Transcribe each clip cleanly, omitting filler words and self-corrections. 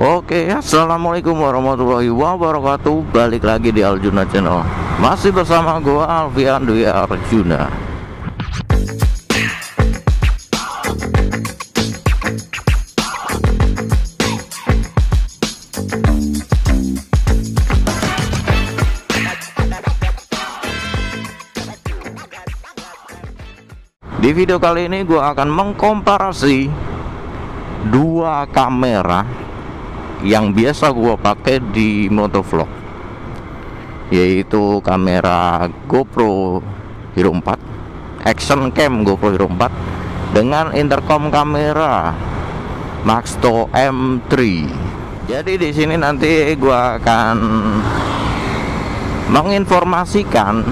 Oke, assalamualaikum warahmatullahi wabarakatuh. Balik lagi di Aljuna Channel. Masih bersama gua Alfian Dwi Arjuna. Di video kali ini gua akan mengkomparasi dua kamera yang biasa gua pakai di motovlog, yaitu kamera GoPro Hero 4, action cam GoPro Hero 4 dengan intercom kamera Maxto M3. Jadi di sini nanti gua akan menginformasikan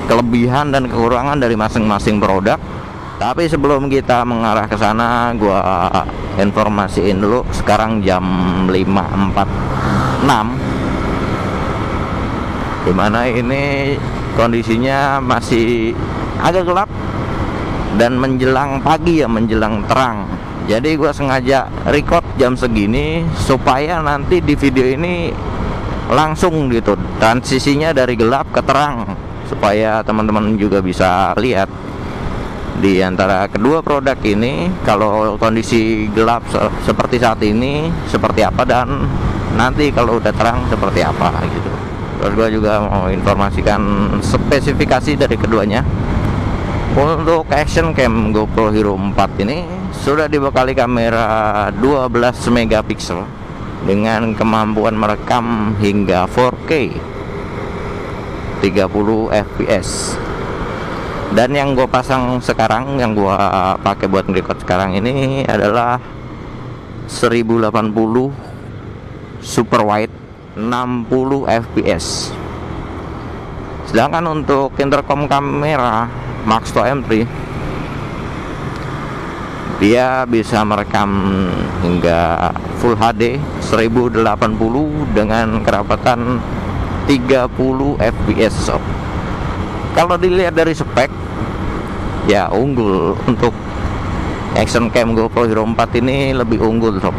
kelebihan dan kekurangan dari masing-masing produk. Tapi sebelum kita mengarah ke sana, gua informasiin dulu. Sekarang jam 5.46, dimana ini kondisinya masih agak gelap dan menjelang pagi ya, menjelang terang. Jadi gua sengaja record jam segini supaya nanti di video ini langsung gitu transisinya dari gelap ke terang, supaya teman-teman juga bisa lihat di antara kedua produk ini kalau kondisi gelap seperti saat ini seperti apa, dan nanti kalau udah terang seperti apa gitu. Terus gua juga mau informasikan spesifikasi dari keduanya. Untuk action cam GoPro Hero 4 ini sudah dibekali kamera 12 megapiksel dengan kemampuan merekam hingga 4K 30 fps. Dan yang gue pasang sekarang, yang gue pakai buat record sekarang ini adalah 1080 super wide 60 fps. Sedangkan untuk intercom kamera Maxto M3, dia bisa merekam hingga Full HD 1080 dengan kerapatan 30 fps. Kalau dilihat dari spek, ya unggul. Untuk action cam GoPro Hero 4 ini lebih unggul sob.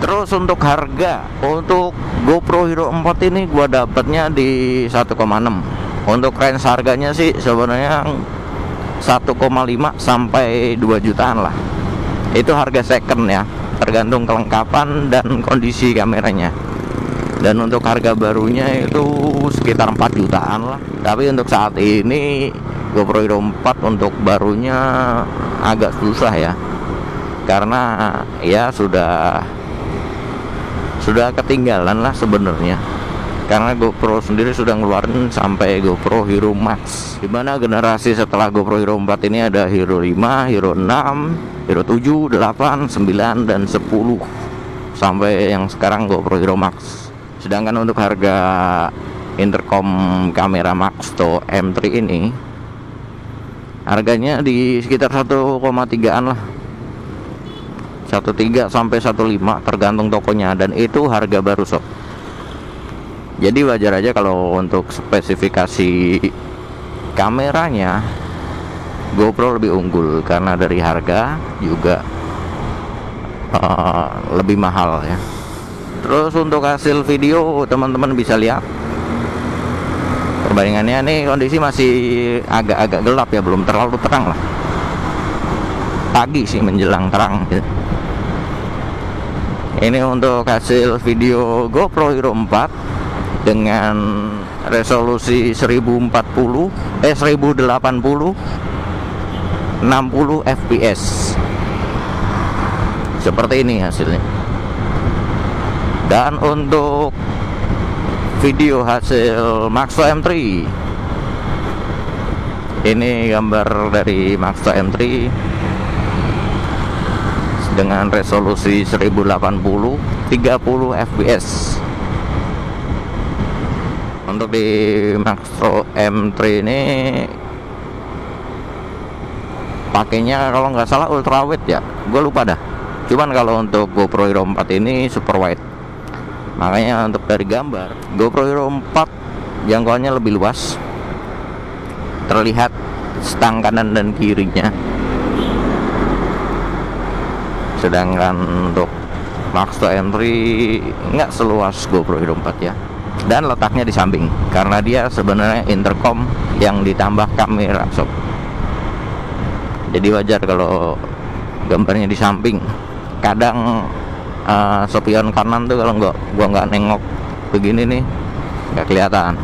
Terus untuk harga, untuk GoPro Hero 4 ini gua dapatnya di 1,6. Untuk range harganya sih sebenarnya 1,5 sampai 2 jutaan lah. Itu harga second ya, tergantung kelengkapan dan kondisi kameranya. Dan untuk harga barunya itu sekitar 4 jutaan lah. Tapi untuk saat ini GoPro Hero 4 untuk barunya agak susah ya, karena ya sudah ketinggalan lah sebenarnya. Karena GoPro sendiri sudah ngeluarin sampai GoPro Hero Max, dimana generasi setelah GoPro Hero 4 ini ada Hero 5, Hero 6, Hero 7, 8, 9, dan 10, sampai yang sekarang GoPro Hero Max. Sedangkan untuk harga intercom kamera Maxto M3 ini harganya di sekitar 1,3an lah, 1,3 sampai 1,5 tergantung tokonya, dan itu harga baru sob. Jadi wajar aja kalau untuk spesifikasi kameranya GoPro lebih unggul, karena dari harga juga lebih mahal ya. Terus untuk hasil video teman-teman bisa lihat perbandingannya. Nih kondisi masih agak-agak gelap ya, belum terlalu terang lah. Pagi sih menjelang terang gitu. Ini untuk hasil video GoPro Hero 4 dengan resolusi 1080 60 fps. Seperti ini hasilnya. Dan untuk video hasil Maxto M3, ini gambar dari Maxto M3 dengan resolusi 1080 30 fps. Untuk di Maxto M3 ini pakainya kalau nggak salah ultrawide ya, gue lupa dah. Cuman kalau untuk GoPro Hero 4 ini super wide. Makanya untuk dari gambar GoPro Hero 4 jangkauannya lebih luas, terlihat stang kanan dan kirinya. Sedangkan untuk Max 2 M3 nggak seluas GoPro Hero 4 ya, dan letaknya di samping karena dia sebenarnya intercom yang ditambah kamera sob. Jadi wajar kalau gambarnya di samping. Kadang spion kanan tuh kalau gua nggak nengok begini nih nggak kelihatan,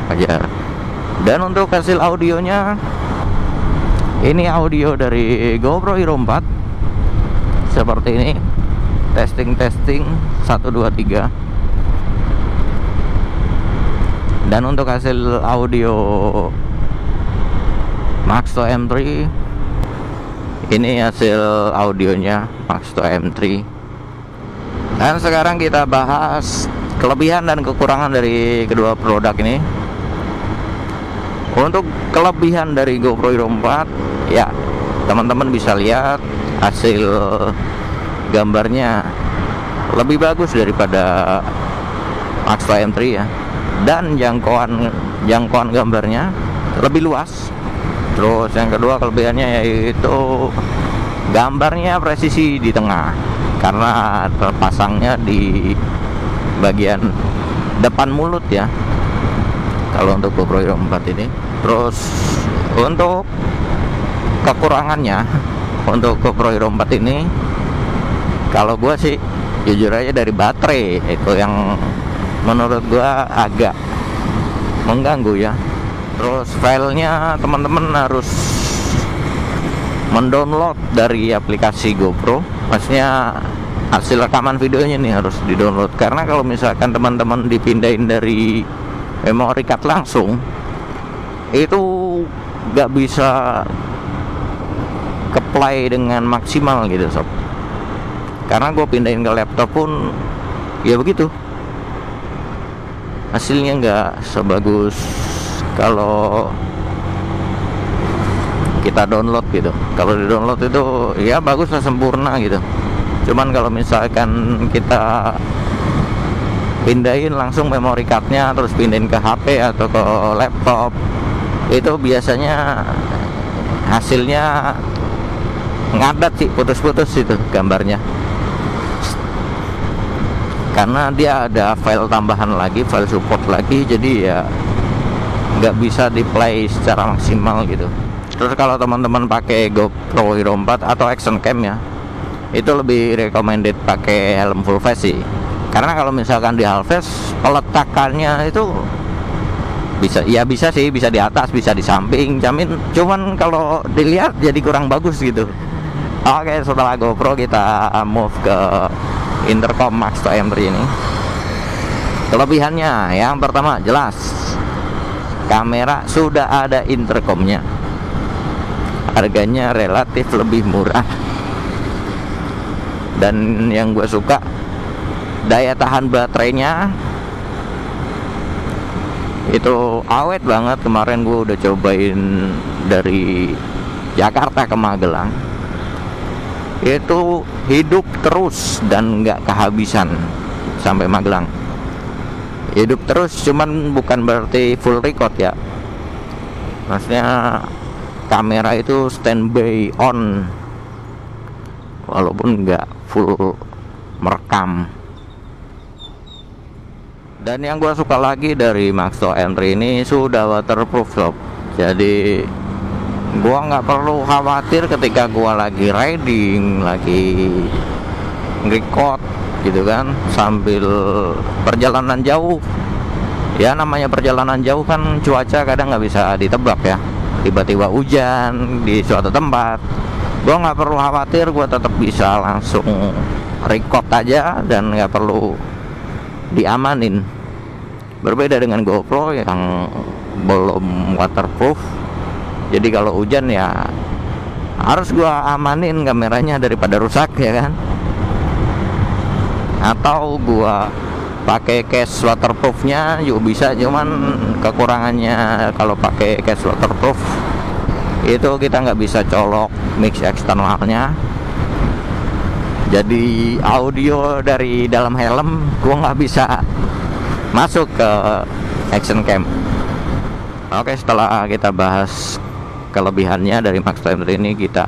wajar. Dan untuk hasil audionya, ini audio dari GoPro Hero 4 seperti ini. Testing 1 2 3. Dan untuk hasil audio Max 2 M3, ini hasil audionya Max 2 M3. Dan sekarang kita bahas kelebihan dan kekurangan dari kedua produk ini. Untuk kelebihan dari GoPro Hero 4, ya teman-teman bisa lihat hasil gambarnya lebih bagus daripada Max 2 M3 ya, dan jangkauan gambarnya lebih luas. Terus yang kedua kelebihannya yaitu gambarnya presisi di tengah karena terpasangnya di bagian depan mulut ya kalau untuk GoPro Hero 4 ini. Terus untuk kekurangannya untuk GoPro Hero 4 ini, kalau gua sih jujur aja dari baterai itu yang menurut gua agak mengganggu ya. Terus filenya teman-teman harus mendownload dari aplikasi GoPro, maksudnya hasil rekaman videonya nih harus didownload, karena kalau misalkan teman-teman dipindahin dari memory card langsung itu nggak bisa ke play dengan maksimal gitu sob. Karena gue pindahin ke laptop pun ya begitu, hasilnya nggak sebagus kalau kita download gitu. Kalau di download itu ya bagus lah, sempurna gitu. Cuman kalau misalkan kita pindahin langsung memory cardnya terus pindahin ke HP atau ke laptop, itu biasanya hasilnya ngadat sih, putus-putus itu gambarnya, karena dia ada file tambahan lagi, file support lagi, jadi ya nggak bisa di play secara maksimal gitu. Terus kalau teman-teman pakai GoPro Hero 4 atau action cam ya, itu lebih recommended pakai helm full face sih, karena kalau misalkan di half face peletakannya itu bisa sih, bisa di atas, bisa di samping, cuman kalau dilihat jadi kurang bagus gitu. Oke, setelah GoPro kita move ke intercom Max 2 M3 ini. Kelebihannya yang pertama jelas, kamera sudah ada intercomnya, harganya relatif lebih murah, dan yang gue suka daya tahan baterainya itu awet banget. Kemarin gue udah cobain dari Jakarta ke Magelang, itu hidup terus dan nggak kehabisan sampai Magelang. Hidup terus cuman bukan berarti full record ya, maksudnya kamera itu standby on walaupun nggak full merekam. Dan yang gua suka lagi dari Max 2 M3 ini sudah waterproof sob. Jadi gua nggak perlu khawatir ketika gua lagi riding, lagi record gitu kan, sambil perjalanan jauh. Ya namanya perjalanan jauh kan cuaca kadang nggak bisa ditebak ya, tiba-tiba hujan di suatu tempat. Gua nggak perlu khawatir, gua tetap bisa langsung record aja dan nggak perlu diamanin. Berbeda dengan GoPro yang belum waterproof, jadi kalau hujan ya harus gua amanin kameranya daripada rusak ya kan, atau gua pakai case waterproofnya juga bisa. Cuman kekurangannya kalau pakai case waterproof itu kita nggak bisa colok mix eksternalnya, jadi audio dari dalam helm gua nggak bisa masuk ke action cam. Oke, setelah kita bahas kelebihannya dari Max 2 M3 ini, kita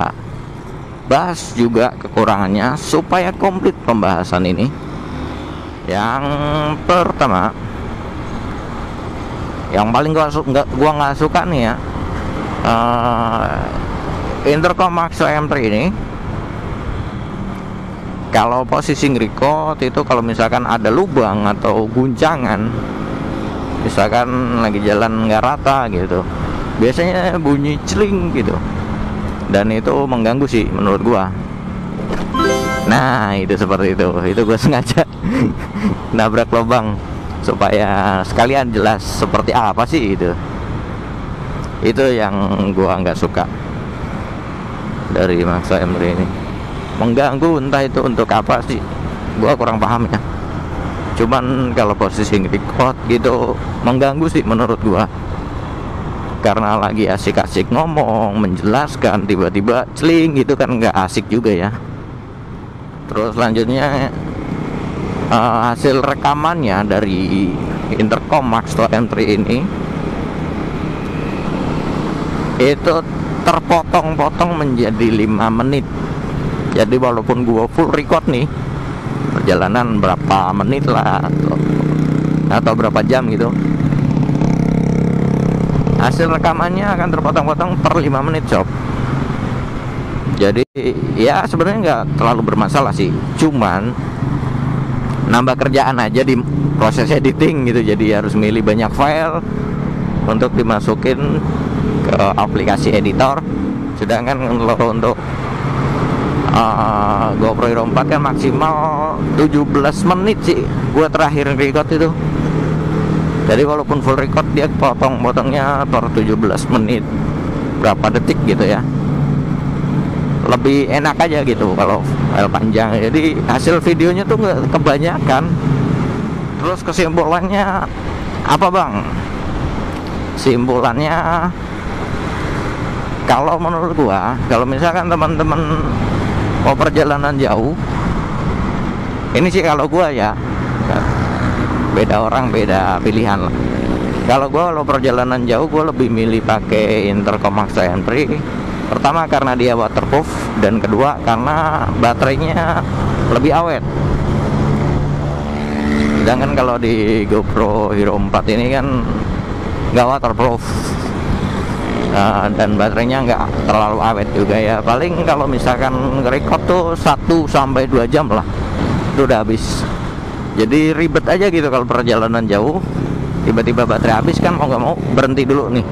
bahas juga kekurangannya supaya komplit pembahasan ini. Yang pertama, yang paling gua nggak suka nih ya, intercom Maxxo M3 ini kalau posisi record itu kalau misalkan ada lubang atau guncangan, misalkan lagi jalan nggak rata gitu, biasanya bunyi celing gitu, dan itu mengganggu sih menurut gua. Nah itu seperti itu gua sengaja nabrak lubang supaya sekalian jelas seperti apa sih itu yang gua nggak suka dari Maxxo M3 ini. Mengganggu, entah itu untuk apa sih, gua kurang paham ya. Cuman kalau posisi record gitu mengganggu sih menurut gua, karena lagi asik-asik ngomong menjelaskan tiba-tiba celing gitu kan nggak asik juga ya. Terus selanjutnya hasil rekamannya dari intercom Maxxo M3 ini itu terpotong-potong menjadi 5 menit. Jadi walaupun gua full record nih, perjalanan berapa menit lah atau berapa jam gitu, hasil rekamannya akan terpotong-potong per 5 menit sob. Jadi ya sebenarnya nggak terlalu bermasalah sih, cuman nambah kerjaan aja di proses editing gitu. Jadi harus milih banyak file untuk dimasukin ke aplikasi editor. Sedangkan kalau untuk GoPro Hero 4 kan maksimal 17 menit sih gua terakhir record itu. Jadi walaupun full record dia potong-potongnya per 17 menit berapa detik gitu ya. Lebih enak aja gitu kalau file panjang. Jadi hasil videonya tuh nggak kebanyakan. Terus kesimpulannya apa bang? Simpulannya kalau menurut gua, kalau misalkan teman-teman mau perjalanan jauh, ini sih kalau gua ya, beda orang beda pilihan lah. Kalau gua kalau perjalanan jauh gua lebih milih pakai intercom Maxxo M3. Pertama karena dia waterproof, dan kedua karena baterainya lebih awet. Sedangkan kalau di GoPro Hero 4 ini kan nggak waterproof, dan baterainya nggak terlalu awet juga ya. Paling kalau misalkan record tuh 1-2 jam lah, itu udah habis. Jadi ribet aja gitu kalau perjalanan jauh, tiba-tiba baterai habis kan mau nggak mau berhenti dulu nih,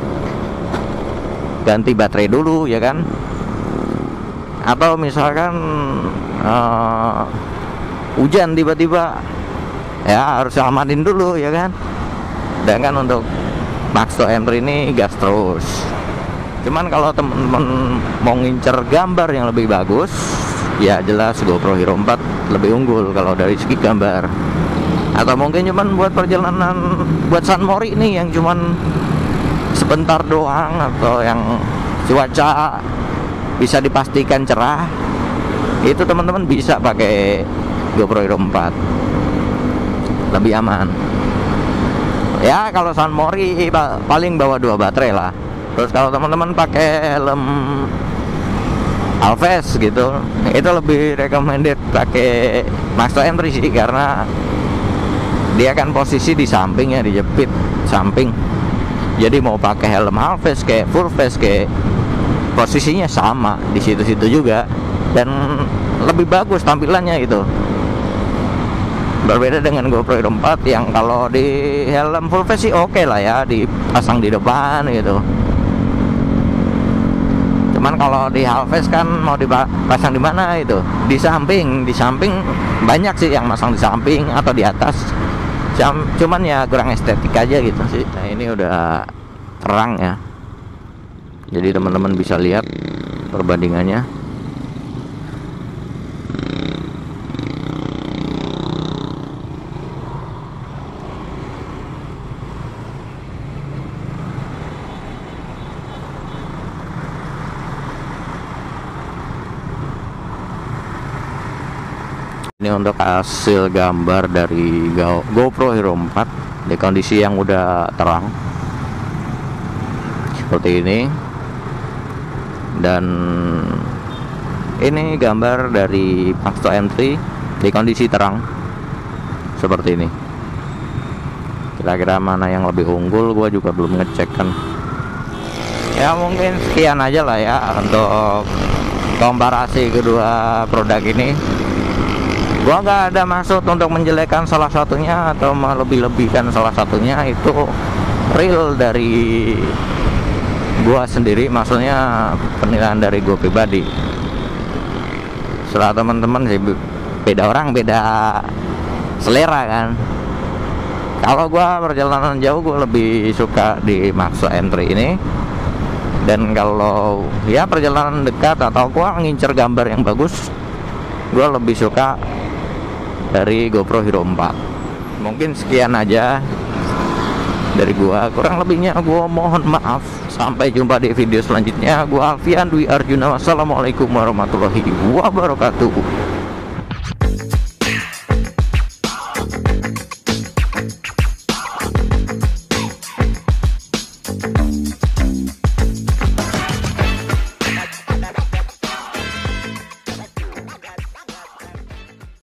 ganti baterai dulu ya kan. Atau misalkan hujan tiba-tiba, ya harus selamatin dulu ya kan. Sedangkan untuk Maxxo M3 ini gas terus. Cuman kalau temen-temen mau ngincer gambar yang lebih bagus, ya jelas GoPro Hero 4 lebih unggul kalau dari segi gambar. Atau mungkin cuman buat perjalanan, buat San Mori nih yang cuman sebentar doang, atau yang cuaca bisa dipastikan cerah, itu teman-teman bisa pakai GoPro Hero 4, lebih aman. Ya kalau San Mori paling bawa 2 baterai lah. Terus kalau teman-teman pakai helm Alves gitu, itu lebih recommended pakai Maxxo M3 sih, karena dia kan posisi di samping ya, dijepit samping. Jadi mau pakai helm half face kayak full face kayak posisinya sama di situ-situ juga, dan lebih bagus tampilannya itu. Berbeda dengan GoPro Hero 4 yang kalau di helm full face sih oke lah ya, dipasang di depan gitu. Cuman kalau di half face kan mau dipasang di mana itu? Di samping banyak sih yang masang di samping atau di atas. Cuman ya kurang estetik aja gitu sih. Nah ini udah terang ya, jadi teman-teman bisa lihat perbandingannya. Ini untuk hasil gambar dari GoPro Hero 4 di kondisi yang udah terang seperti ini. Dan Ini gambar dari Maxto M3 di kondisi terang seperti ini. Kira-kira mana yang lebih unggul, gua juga belum ngecek kan. Ya mungkin sekian aja lah ya untuk komparasi kedua produk ini. Gua nggak ada maksud untuk menjelekkan salah satunya atau melebih-lebihkan salah satunya. Itu real dari gua sendiri, maksudnya penilaian dari gua pribadi. Setelah teman-teman sih beda orang, beda selera kan. Kalau gua perjalanan jauh, gua lebih suka di Maxto M3 ini. Dan kalau ya perjalanan dekat atau gua ngincer gambar yang bagus, gua lebih suka dari GoPro Hero 4. Mungkin sekian aja dari gua, kurang lebihnya gua mohon maaf. Sampai jumpa di video selanjutnya. Gua Alfian Dwi Arjuna. Wassalamualaikum warahmatullahi wabarakatuh.